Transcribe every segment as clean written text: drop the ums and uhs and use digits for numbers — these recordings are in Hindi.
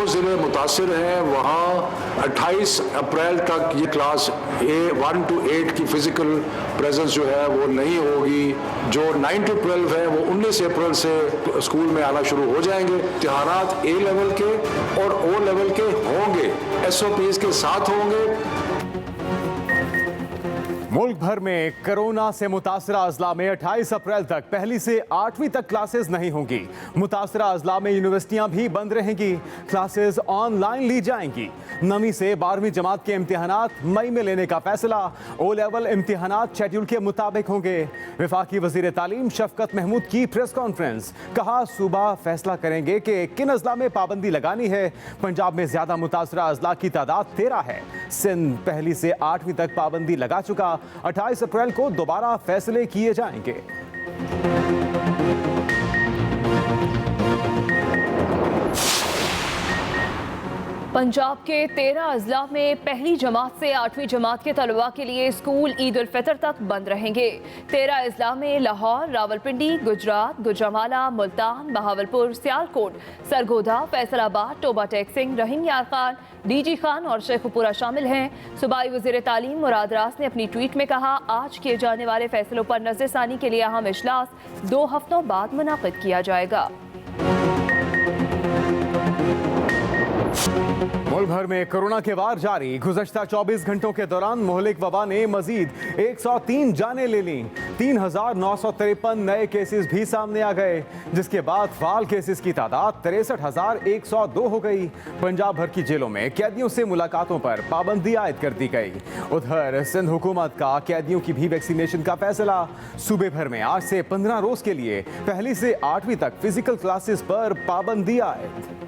जो ज़िले मुतासिर हैं वहाँ 28 अप्रैल तक ये क्लास 1 to 8 की फिज़िकल प्रेजेंस जो है वो नहीं होगी। जो 9 to 12 है वो 19 अप्रैल से स्कूल में आना शुरू हो जाएंगे। इम्तिहानात A लेवल के और O लेवल के होंगे, SOPs के साथ होंगे। मुल्क भर में कोरोना से मुतासरा अजला में 28 अप्रैल तक पहली से 8वीं तक क्लासेस नहीं होंगी। मुतासरा अजला में यूनिवर्सिटियां भी बंद रहेंगी। क्लासेस ऑनलाइन ली जाएंगी। 9वीं से 12वीं जमात के इम्तिहानात मई में लेने का फैसला। O लेवल इम्तिहानात शेड्यूल के मुताबिक होंगे। वफाकी वजीर तालीम शफकत महमूद की प्रेस कॉन्फ्रेंस, कहा सूबा फैसला करेंगे कि किन अजला में पाबंदी लगानी है। पंजाब में ज्यादा मुतासरा अजला की तादाद 13 है। सिंध पहली से 8वीं तक पाबंदी लगा चुका। 28 अप्रैल को दोबारा फैसले किए जाएंगे। पंजाब के 13 अजला में पहली जमात से 8वीं जमात के तलबा के लिए स्कूल ईद उल फितर तक बंद रहेंगे। 13 अजला में लाहौर, रावलपिंडी, गुजरात, गुजरांवाला, मुल्तान, बहावलपुर, सियालकोट, सरगोधा, फैसलाबाद, टोबा टेक सिंह, रहीम यार खान, डीजी खान और शेखुपुरा शामिल हैं। सूबाई वज़ीर तालीम मुराद रास ने अपनी ट्वीट में कहा, आज किए जाने वाले फैसलों पर नज़रसानी के लिए अहम इजलास 2 हफ्तों बाद मुनाकिद किया जाएगा। मुल्क भर में कोरोना के वार जारी। गुज़श्ता 24 घंटों के दौरान मुहलिक वबा ने मजीद 103 जानें ले लीं। 3,953 नए केसेस भी सामने आ गए, जिसके बाद फाल केसेस की तादाद 63,102 हो गई। पंजाब भर की जेलों में कैदियों से मुलाकातों पर पाबंदी आयद कर दी गई। उधर सिंध हुकूमत का कैदियों की भी वैक्सीनेशन का फैसला। सूबे भर में आज से 15 रोज के लिए पहली से 8वीं तक फिजिकल क्लासेस पर पाबंदी आयद।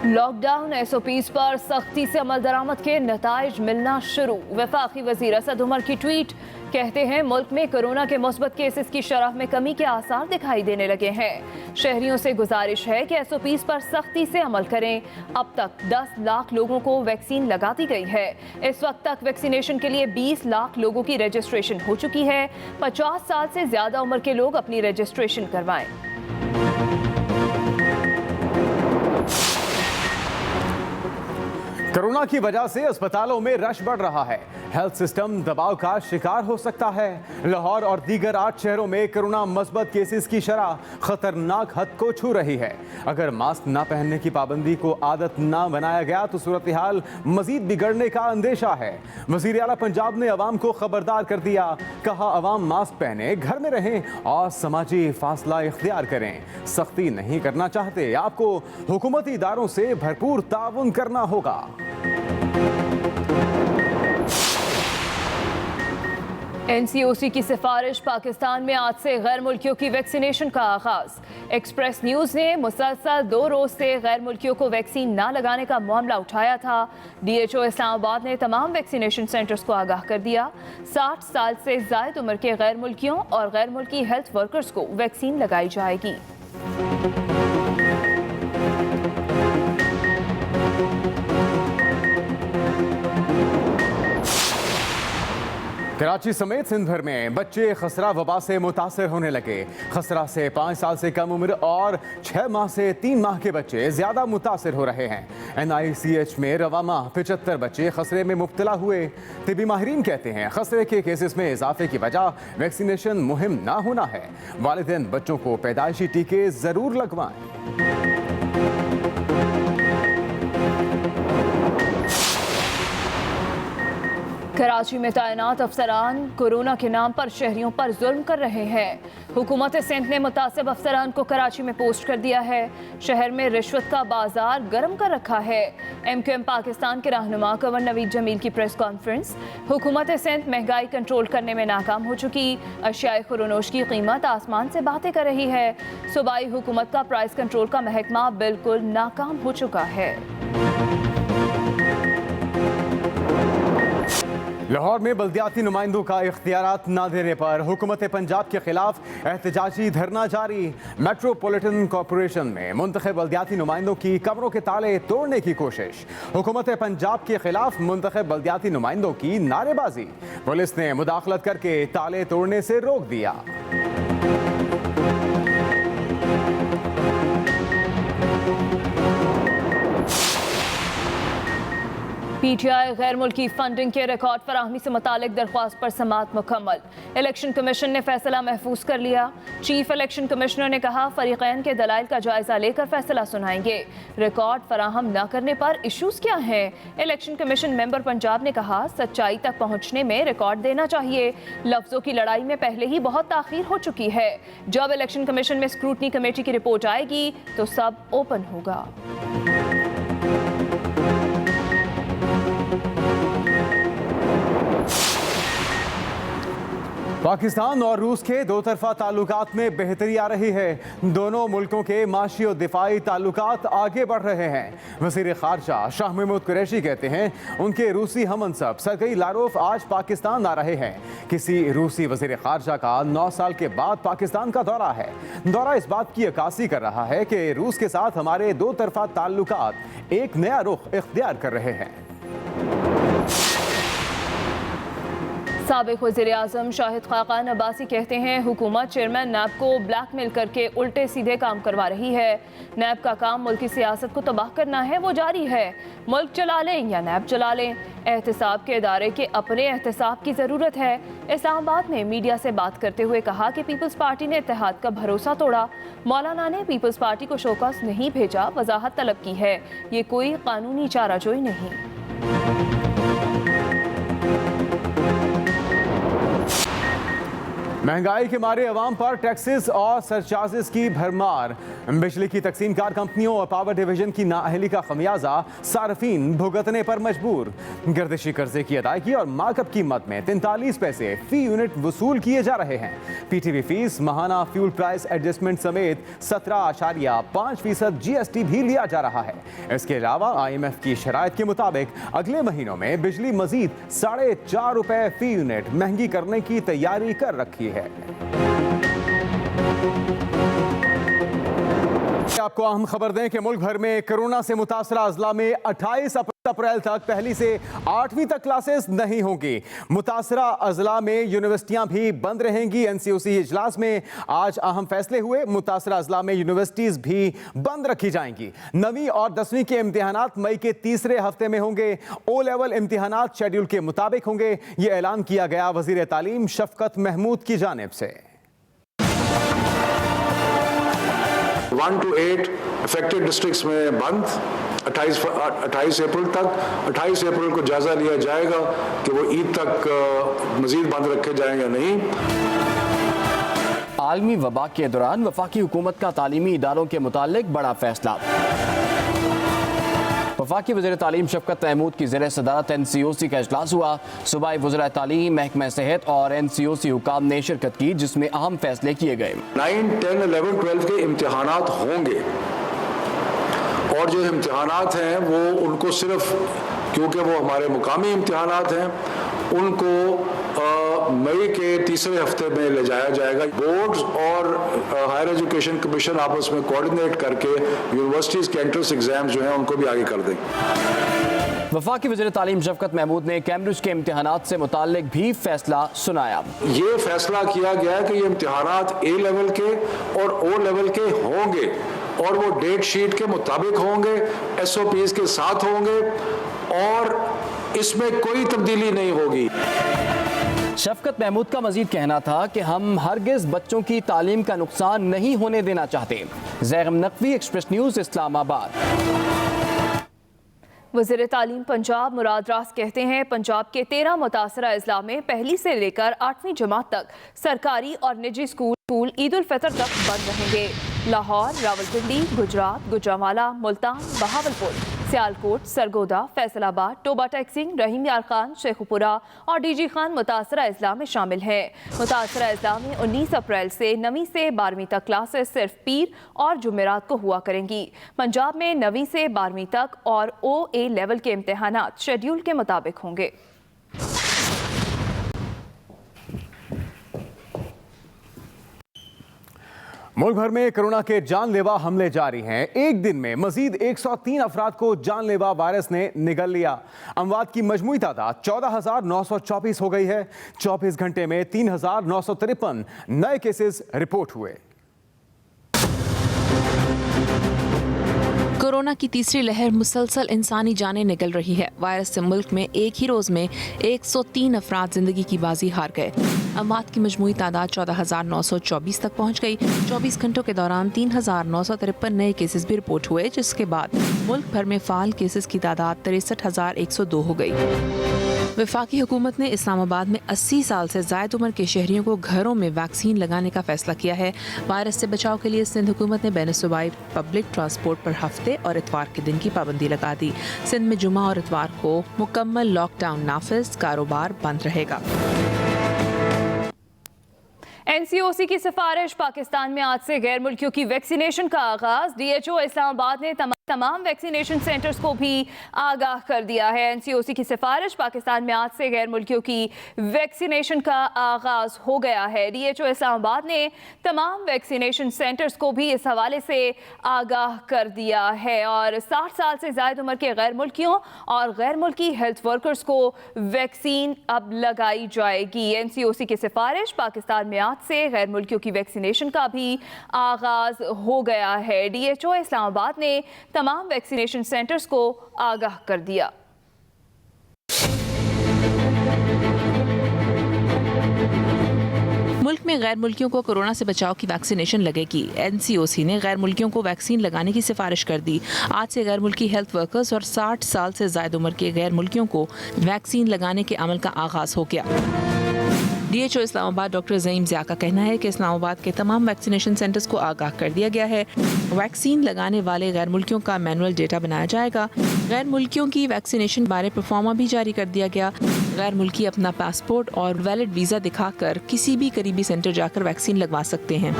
लॉकडाउन SOPs पर सख्ती से अमल दरामद के नताइज मिलना शुरू। वफाकी वजीर असद उमर की ट्वीट, कहते हैं मुल्क में कोरोना के मुस्बत केसेस की शरह में कमी के आसार दिखाई देने लगे हैं। शहरियों से गुजारिश है कि SOPs पर सख्ती से अमल करें। अब तक 10 लाख लोगों को वैक्सीन लगा दी गई है। इस वक्त तक वैक्सीनेशन के लिए 20 लाख लोगों की रजिस्ट्रेशन हो चुकी है। 50 साल से ज्यादा उम्र के लोग अपनी रजिस्ट्रेशन करवाएं। कोरोना की वजह से अस्पतालों में रश बढ़ रहा है। हेल्थ सिस्टम दबाव का शिकार हो सकता है। लाहौर और दीगर 8 शहरों में कोरोना मस्बत केसेस की शरह खतरनाक हद को छू रही है। अगर मास्क न पहनने की पाबंदी को आदत न बनाया गया तो सूरत हाल मजीद बिगड़ने का अंदेशा है। वजीर आला पंजाब ने अवाम को खबरदार कर दिया, कहा अवाम मास्क पहने, घर में रहें और समाजी फासला इख्तियार करें। सख्ती नहीं करना चाहते, आपको हुकूमती इदारों से भरपूर ताउन करना होगा। NCOC की सिफारिश, पाकिस्तान में आज से गैर मुल्कियों की वैक्सीनेशन का आगाज। एक्सप्रेस न्यूज ने मुसलसल 2 रोज से गैर मुल्कियों को वैक्सीन ना लगाने का मामला उठाया था। DHO इस्लामाबाद ने तमाम वैक्सीनेशन सेंटर्स को आगाह कर दिया। 60 साल से जायद उम्र के गैर मुल्कियों और गैर मुल्की हेल्थ वर्कर्स को वैक्सीन लगाई जाएगी। कराची समेत सिंध भर में बच्चे खसरा वबा से मुतासर होने लगे। खसरा से 5 साल से कम उम्र और 6 माह से 3 माह के बच्चे ज्यादा मुतासर हो रहे हैं। NICH में रवा माह 75 बच्चे खसरे में मुब्तला हुए। तिबी माहिरीन कहते हैं खसरे के केसेस में इजाफे की वजह वैक्सीनेशन मुहिम ना होना है। वालिदैन बच्चों को पैदाइशी टीके जरूर लगवाएं। कराची में तैनात अफसरान कोरोना के नाम पर शहरियों पर जुल्म कर रहे हैं। हुकूमत सिंध ने मुतासिब अफसरान को कराची में पोस्ट कर दिया है। शहर में रिश्वत का बाजार गर्म कर रखा है। MQM पाकिस्तान के रहनुमा कंवर नवीद जमील की प्रेस कॉन्फ्रेंस, हुकूमत सिंध महंगाई कंट्रोल करने में नाकाम हो चुकी। अशियाए खुरोनोश की कीमत आसमान से बातें कर रही है। सूबाई हुकूमत का प्राइस कंट्रोल का महकमा बिल्कुल नाकाम हो चुका है। लाहौर में बल्दियाती नुमाइंदों का इख्तियारात न देने पर हुकूमत पंजाब के खिलाफ एहतजाजी धरना जारी। मेट्रोपॉलिटन कॉरपोरेशन में मुंतखब बल्दियाती नुमाइंदों की कमरों के ताले तोड़ने की कोशिश। हुकूमत पंजाब के खिलाफ मुंतखब बल्दियाती नुमाइंदों की नारेबाजी। पुलिस ने मुदाखलत करके ताले तोड़ने से रोक दिया। पीटीआई गैर मुल्की फंडिंग के रिकॉर्ड फराहमी से मुतालिक दरख्वास्त पर समाअत मुकम्मल। इलेक्शन कमीशन ने फैसला महफूज कर लिया। चीफ इलेक्शन कमिश्नर ने कहा फरीकैन के दलाइल का जायजा लेकर फैसला सुनाएंगे। रिकॉर्ड फराहम न करने पर इश्यूज क्या हैं? इलेक्शन कमीशन मेंबर पंजाब ने कहा सच्चाई तक पहुंचने में रिकॉर्ड देना चाहिए। लफ्जों की लड़ाई में पहले ही बहुत ताखीर हो चुकी है। जब इलेक्शन कमीशन में स्क्रूटनी कमेटी की रिपोर्ट आएगी तो सब ओपन होगा। पाकिस्तान और रूस के दो तरफा ताल्लुकात में बेहतरी आ रही है। दोनों मुल्कों के माशी और दिफाई ताल्लुकात आगे बढ़ रहे हैं। वज़ीर ख़ारजा शाह महमूद कुरैशी कहते हैं उनके रूसी हमअंसब सरगई लारोफ आज पाकिस्तान आ रहे हैं। किसी रूसी वज़ीर ख़ारजा का 9 साल के बाद पाकिस्तान का दौरा है। दौरा इस बात की अक्कासी कर रहा है कि रूस के साथ हमारे दो तरफा ताल्लुकात एक नया रुख इख्तियार कर रहे हैं। साबिक वज़ीर-ए-आज़म शाहिद खाकान अब्बासी कहते हैं हुकूमत चेयरमैन नैब को ब्लैकमेल करके उल्टे सीधे काम करवा रही है। नैब का काम मुल्की सियासत को तबाह करना है, वो जारी है। मुल्क चला लें या नैब चला लें, एहतसाब के इदारे के अपने एहतसाब की ज़रूरत है। इस्लामाबाद में मीडिया से बात करते हुए कहा कि पीपल्स पार्टी ने इत्तेहाद का भरोसा तोड़ा। मौलाना ने पीपल्स पार्टी को शोकॉस नहीं भेजा, वजाहत तलब की है। ये कोई कानूनी चाराजोई नहीं। महंगाई के मारे अवाम पर टैक्सेस और सरचार्जेस की भरमार। बिजली की तकसीमकार कंपनियों और पावर डिवीजन की नाअहली का खमियाजा सार्फिन भुगतने पर मजबूर। गर्दिशी कर्जे की अदायगी और मार्कअप कीमत में 43 पैसे फी यूनिट वसूल किए जा रहे हैं। पीटीवी फीस, महाना फ्यूल प्राइस एडजस्टमेंट समेत 17.5% GST भी लिया जा रहा है। इसके अलावा IMF की शराइत के मुताबिक अगले महीनों में बिजली मजीद ₹4.5 फी यूनिट महंगी करने की तैयारी कर रखी है। आपको अहम खबर दें कि मुल्क भर में कोरोना से मुतासरा अजला में 28 अप्रैल तक पहली से 8वीं तक क्लासेस नहीं होंगी। मुतासरा अजला में यूनिवर्सिटियां भी बंद रहेंगी। NCOC इजलास में आज अहम फैसले हुए। मुतासरा अजला में यूनिवर्सिटीज भी बंद रखी जाएंगी। 9वीं और 10वीं के इम्तिहानात मई के तीसरे हफ्ते में होंगे। O लेवल इम्तिहानात शेड्यूल के मुताबिक होंगे। ये ऐलान किया गया वजीर तालीम शफकत महमूद की जानिब से। 1 to 8 अफेक्टेड डिस्ट्रिक्ट्स में बंद 28 अप्रैल तक। 28 अप्रैल को जायजा लिया जाएगा कि वो ईद तक मजीद बंद रखे जाएंगे नहीं। आलमी वबा के दौरान वफाकी हुकूमत का तालीमी इदारों के मुतालिक बड़ा फैसला। वफाकी वज़ीर तालीम शफकत महमूद की ज़ेर सदारत NCOC का इजलास हुआ। सूबाई वज़ीर तालीम, महकमा सेहत और NCOC हुकाम ने शिरकत की, जिसमें अहम फैसले किए गए। 9, 10, 11, 12 के इम्तिहानात होंगे और जो इम्तिहानात हैं वो उनको सिर्फ क्योंकि वो हमारे मुकामी इम्तिहानात हैं उनको मई के तीसरे हफ्ते में ले जाया जाएगा। बोर्ड्स और हायर एजुकेशन कमीशन आपस में कोऑर्डिनेट करके यूनिवर्सिटीज़ के एंट्रेंस एग्जाम जो हैं उनको भी आगे कर देंगे। वफाकी वज़ीर तालीम शफकत महमूद ने कैम्ब्रिज के इम्तिहानात से मुताल्लिक भी फैसला सुनाया। ये फैसला किया गया है कि ये इम्तिहानात A लेवल के और O लेवल के होंगे और वो डेट शीट के मुताबिक होंगे, SOPs के साथ होंगे और इसमें कोई तब्दीली नहीं होगी। शफकत महमूद का मजीद कहना था कि हम हरगिज बच्चों की तालीम का नुकसान नहीं होने देना चाहते। Zaigham Naqvi, express news, Islamabad. वज़ीर तालीम पंजाब मुराद रास कहते हैं पंजाब के 13 मुतासरा अजला में पहली से लेकर 8वीं जमात तक सरकारी और निजी स्कूल ईद उल फितर तक बंद रहेंगे। लाहौर, रावलपिंडी, गुजरात, गुजरांवाला, मुल्तान, बहावलपुर, सियालकोट, सरगोदा, फैसलाबाद, टोबा टेक्सिंग, रहीम यार खान, शेखुपुरा और DG खान मुतासरा अजला में शामिल हैं। मुतासरा अजला में 19 अप्रैल से 9वीं से 12वीं तक क्लासेस सिर्फ पीर और जुमेरात को हुआ करेंगी। पंजाब में 9वीं से 12वीं तक और OA लेवल के इम्तिहानात शेड्यूल के मुताबिक होंगे। मुल्क भर में कोरोना के जानलेवा हमले जारी हैं। एक दिन में मजीद 103 अफराद को जानलेवा वायरस ने निगल लिया। अमवात की मजमूई तादाद 14,924 हो गई है। 24 घंटे में 3,953 नए केसेस रिपोर्ट हुए। कोरोना की तीसरी लहर मुसलसल इंसानी जानें निकल रही है। वायरस से मुल्क में एक ही रोज में 103 अफराद जिंदगी की बाजी हार गए। अमवात की मजमूई तादाद 14,924 तक पहुंच गई। 24 घंटों के दौरान 3,953 नए केसेस भी रिपोर्ट हुए, जिसके बाद मुल्क भर में फाल केसेस की तादाद 63,102 हो गई। वफाकी हुकूमत ने इस्लामाबाद में 80 साल से ज़ायद उम्र के शहरियों को घरों में वैक्सीन लगाने का फैसला किया है। वायरस से बचाव के लिए सिंध हुकूमत ने बैन-ए-सूबाई पब्लिक ट्रांसपोर्ट पर हफ्ते और इतवार के दिन की पाबंदी लगा दी। सिंध में जुमा और इतवार को मुकम्मल लॉकडाउन नाफिज, कारोबार बंद रहेगा। एनसीओसी की सिफारिश, पाकिस्तान में आज से गैर मुल्कियों की वैक्सीनेशन का आगाज। डीएचओ इस्लामाबाद ने तमाम वैक्सीनेशन सेंटर्स को भी आगाह कर दिया है। एनसीओसी की सिफारिश, पाकिस्तान में आज से गैर मुल्कियों की वैक्सीनेशन का आगाज हो गया है। डीएचओ इस्लामाबाद ने तमाम वैक्सीनेशन सेंटर्स को भी इस हवाले से आगाह कर दिया है और 60 साल से ज़ायद उम्र के गैर मुल्कियों और गैर मुल्की हेल्थ वर्कर्स को वैक्सीन अब लगाई जाएगी। एनसीओसी की सिफारिश, पाकिस्तान में आज से गैर मुल्कियों की वैक्सीनेशन का भी आगाज हो गया है। डीएचओ इस्लामाबाद ने तमाम वैक्सीनेशन सेंटर्स को आगाह कर दिया। मुल्क में गैर मुल्कियों को कोरोना से बचाव की वैक्सीनेशन लगेगी। एनसीओसी ने गैर मुल्कियों को वैक्सीन लगाने की सिफारिश कर दी। आज से गैर मुल्की हेल्थ वर्कर्स और 60 साल से ज़ायद उम्र के गैर मुल्कियों को वैक्सीन लगाने के अमल का आगाज हो गया। डीएचओ इस्लामाबाद डॉक्टर ज़ईम ज़िया का कहना है कि इस्लामाबाद के तमाम वैक्सीनेशन सेंटर्स को आगाह कर दिया गया है। वैक्सीन लगाने वाले गैर मुल्कियों का मैनुअल डेटा बनाया जाएगा। गैर मुल्कियों की वैक्सीनेशन बारे परफॉर्मा भी जारी कर दिया गया। गैर मुल्की अपना पासपोर्ट और वैलिड वीज़ा दिखाकर किसी भी करीबी सेंटर जाकर वैक्सीन लगवा सकते हैं।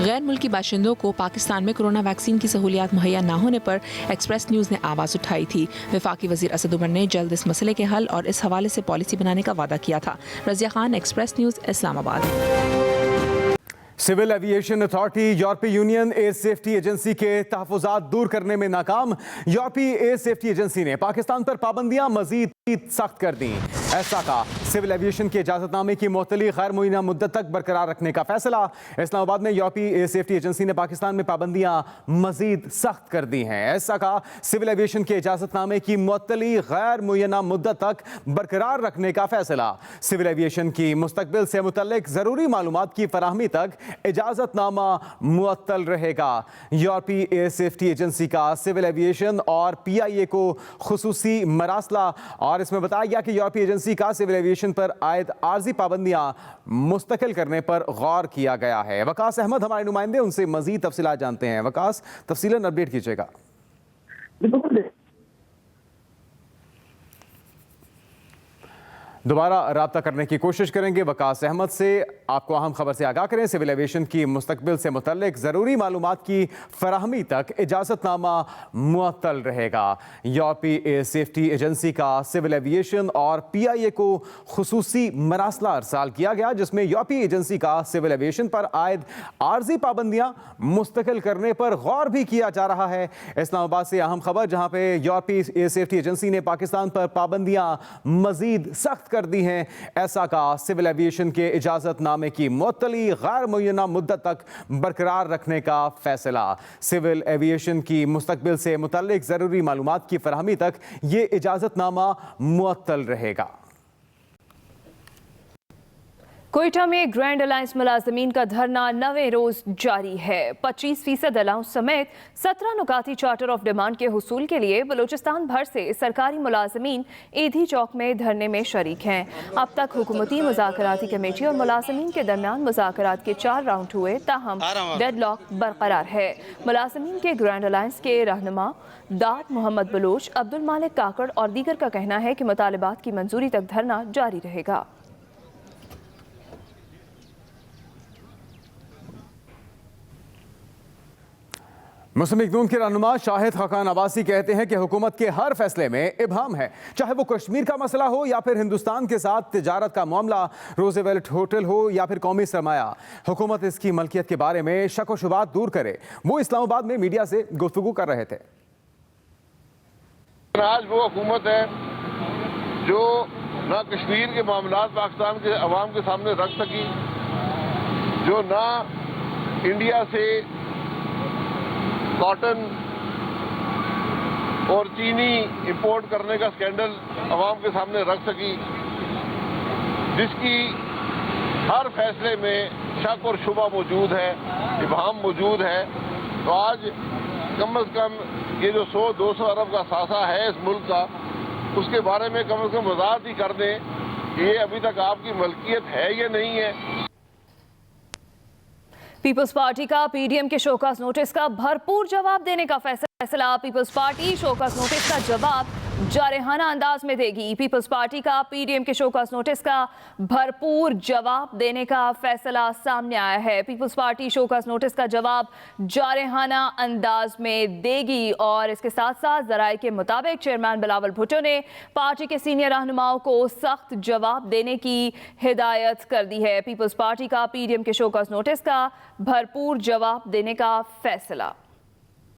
गैर मुल्की बाशिंदों को पाकिस्तान में कोरोना वैक्सीन की सहूलियात मुहैया न होने पर एक्सप्रेस न्यूज़ ने आवाज़ उठाई थी। वफाकी वज़ीर असद उमर ने जल्द इस मसले के हल और इस हवाले से पॉलिसी बनाने का वादा किया था। Razia Khan, express news, Islamabad. Civil aviation authority यूरोपीय यूनियन एयर सेफ्टी एजेंसी के तहफ़्फ़ुज़ात दूर करने में नाकाम। यूरोपीय एयर सेफ्टी एजेंसी ने पाकिस्तान पर पाबंदियां मज़ीद सख्त कर दी। ऐसा का सिविल एविएशन के इजाज़तनामे की मुअत्तली गैर मुअय्यना मुद्दत तक बरकरार रखने का फैसला। इस्लामाबाद में यूरोपीय एयर सेफ्टी एजेंसी ने पाकिस्तान में पाबंदियां मज़ीद सख्त कर दी हैं। ऐसा का सिविल एविएशन के इजाज़तनामे की मुअत्तली गैर मुअय्यना मुद्दत तक बरकरार रखने का फैसला। सिविल एविएशन की मुस्तकबिल से मुतल्लिक ज़रूरी मालूमात की फराहमी तक इजाज़तनामा मुअत्तल रहेगा। यूरोपीय एयर सेफ्टी एजेंसी का सिविल एविएशन और PIA को खुसूसी मरासला, और इसमें बताया गया कि यूरोपीय एजेंसी का सिविल एविएशन पर आयद आर्जी पाबंदियां मुस्तकिल करने पर गौर किया गया है। वकास अहमद हमारे नुमाइंदे, उनसे मजीद तफसीलात जानते हैं। वकास, तफसीलन अपडेट कीजिएगा। दोबारा रब्ता करने की कोशिश करेंगे वकास अहमद से। आपको अहम खबर से आगाह करें, सिविल एविएशन की मुस्तकबिल से मुतल्लिक ज़रूरी मालूमात की फराहमी तक इजाज़तनामा मुअत्तल रहेगा। यूरोपीय एयर सेफ्टी एजेंसी का सिविल एविएशन और PIA को खुसूसी मरासला अरसाल किया गया, जिसमें यूरोपीय एजेंसी का सिविल एविएशन पर आयद आर्जी पाबंदियां मुस्तकिल करने पर गौर भी किया जा रहा है। इस्लामाबाद से अहम खबर, जहां पे यूरोपीय एयर सेफ्टी एजेंसी ने पाकिस्तान पर पाबंदियां मजीद सख्त कर दी हैं। ऐसा का सिविल एविएशन के इजाजतनामे की मुअत्तली गैर मुअय्यना मुद्दत तक बरकरार रखने का फैसला। सिविल एविएशन की मुस्तकबिल से मुतल्लिक जरूरी मालूमात की फराहमी तक ये इजाजतनामा मुअत्तल रहेगा। कोयटा में ग्रैंड अलायंस मुलाजमीन का धरना 9वें रोज जारी है। 25% अलाउंस समेत 17 नुकाती चार्टर ऑफ डिमांड के हुसूल के लिए बलूचिस्तान भर से सरकारी मुलाजमीन ईदी चौक में धरने में शरीक हैं। अब तक हुकूमती मुज़ाकराती कमेटी और मुलाजमीन के दरमियान मुज़ाकरात के 4 राउंड हुए, ताहम डेडलॉक बरकरार है। मुलाजमीन के ग्रैंड अलायंस के रहनुमा दाद मोहम्मद बलोच, अब्दुल मालिक काकड़ और दीगर का कहना है कि मुतालिबात की मंजूरी तक धरना जारी रहेगा। मुस्लिम लीग नून के रहनुमा शाहिद खाकान अब्बासी कहते हैं कि हुकूमत के हर फैसले में इब्हाम है, चाहे वो कश्मीर का मसला हो या फिर हिंदुस्तान के साथ तिजारत का मामला, रोज़वेल्ट होटल हो या फिर कौमी सरमाया। हुकूमत इसकी मलकियत के बारे में शक व शुबात दूर करे। वो इस्लामाबाद में मीडिया से गुफ्तगू कर रहे थे। आज वो हुकूमत है जो ना कश्मीर के मामला पाकिस्तान के अवाम के सामने रख सकी, जो ना इंडिया से कॉटन और चीनी इंपोर्ट करने का स्कैंडल अवाम के सामने रख सकी, जिसकी हर फैसले में शक और शुबा मौजूद है, इब्हाम मौजूद है। तो आज कम से कम ये जो 100-200 अरब का सासा है इस मुल्क का, उसके बारे में कम से कम वजाहत ही कर दें कि ये अभी तक आपकी मलकियत है या नहीं है। पीपल्स पार्टी का पीडीएम के शोकॉज नोटिस का भरपूर जवाब देने का फैसला। पीपल्स पार्टी शोकॉज नोटिस का जवाब जारहाना अंदाज में देगी। पीपल्स पार्टी का पीडीएम के शोकॉज नोटिस का भरपूर जवाब देने का फैसला सामने आया है। पीपल्स पार्टी शोकॉज नोटिस का जवाब जारहाना अंदाज में देगी और इसके साथ साथ ज़राए के मुताबिक चेयरमैन बिलावल भुट्टो ने पार्टी के सीनियर रहनुमाओं को सख्त जवाब देने की हिदायत कर दी है। पीपल्स पार्टी का पीडीएम के शोकॉज नोटिस का भरपूर जवाब देने का फैसला।